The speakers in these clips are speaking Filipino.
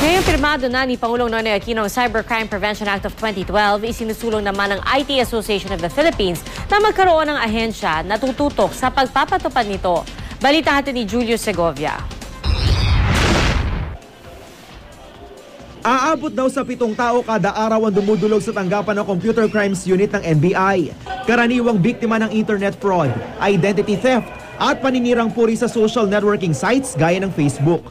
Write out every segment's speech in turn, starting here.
Ngayong pirmado na ni Pangulong Noynoy Aquino ang Cybercrime Prevention Act of 2012, isinusulong naman ng IT Association of the Philippines na magkaroon ng ahensya na tututok sa pagpapatupad nito. Balita natin ni Julio Segovia. Aabot daw sa 7 tao kada araw ang dumudulog sa tanggapan ng Computer Crimes Unit ng NBI. Karaniwang biktima ng internet fraud, identity theft at paninirang puri sa social networking sites gaya ng Facebook.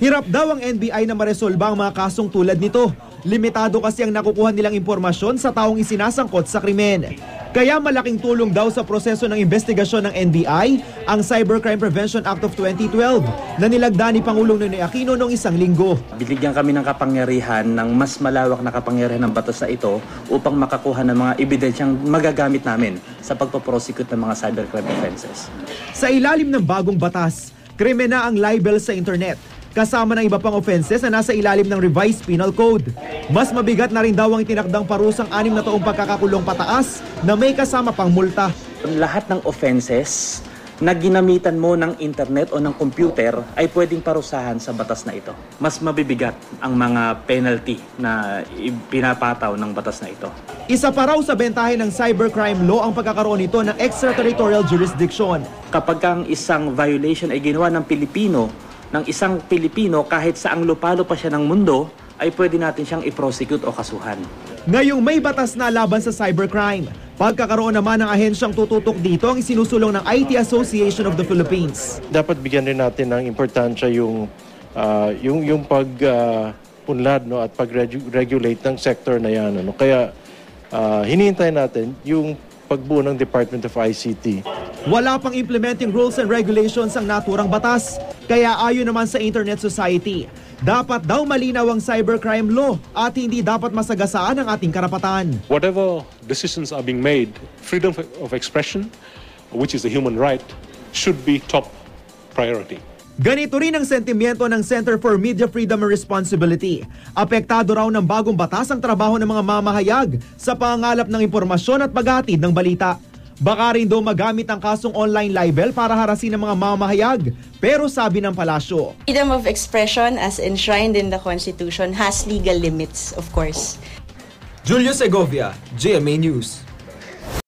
Hirap daw ang NBI na maresolba ang mga kasong tulad nito. Limitado kasi ang nakukuha nilang impormasyon sa taong isinasangkot sa krimen. Kaya malaking tulong daw sa proseso ng investigasyon ng NBI ang Cybercrime Prevention Act of 2012 na nilagda ni Pangulong Noynoy Aquino noong 1 linggo. Binigyan kami ng kapangyarihan ng mas malawak na kapangyarihan ng batas na ito upang makakuha ng mga ebidensyang magagamit namin sa pagpoprosecute ng mga cybercrime offenses. Sa ilalim ng bagong batas, krimen na ang libel sa internet, kasama ng iba pang offenses na nasa ilalim ng Revised Penal Code. Mas mabigat na rin daw ang itinakdang parusang 6 na taong pagkakakulong pataas na may kasama pang multa. Lahat ng offenses na ginamitan mo ng internet o ng computer ay pwedeng parusahan sa batas na ito. Mas mabibigat ang mga penalty na pinapataw ng batas na ito. Isa pa raw sa bentahe ng cybercrime law ang pagkakaroon nito ng extraterritorial jurisdiction. Kapag ang isang violation ay ginawa ng isang Pilipino kahit saang lupalo pa siya ng mundo, ay pwede natin siyang i-prosecute o kasuhan. Ngayong may batas na laban sa cybercrime, pagkakaroon naman ng ahensyang tututok dito ang isinusulong ng IT Association of the Philippines. Dapat bigyan rin natin ng importansya yung pag-unlad at pag-regulate ng sector na yan. Kaya hinihintay natin yung pagbuo ng Department of ICT. Wala pang implementing rules and regulations ang naturang batas. Kaya ayon naman sa Internet Society, dapat daw malinaw ang cybercrime law at hindi dapat masagasaan ang ating karapatan. Whatever decisions are being made, freedom of expression, which is a human right, should be top priority. Ganito rin ang sentimiento ng Center for Media Freedom and Responsibility. Apektado raw ng bagong batas ang trabaho ng mga mamahayag sa pangangalap ng impormasyon at paghatid ng balita. Baka rin daw magamit ang kasong online libel para harasin ng mga mamahayag. Pero sabi ng palasyo, freedom of expression as enshrined in the Constitution has legal limits, of course. Julio Segovia, GMA News.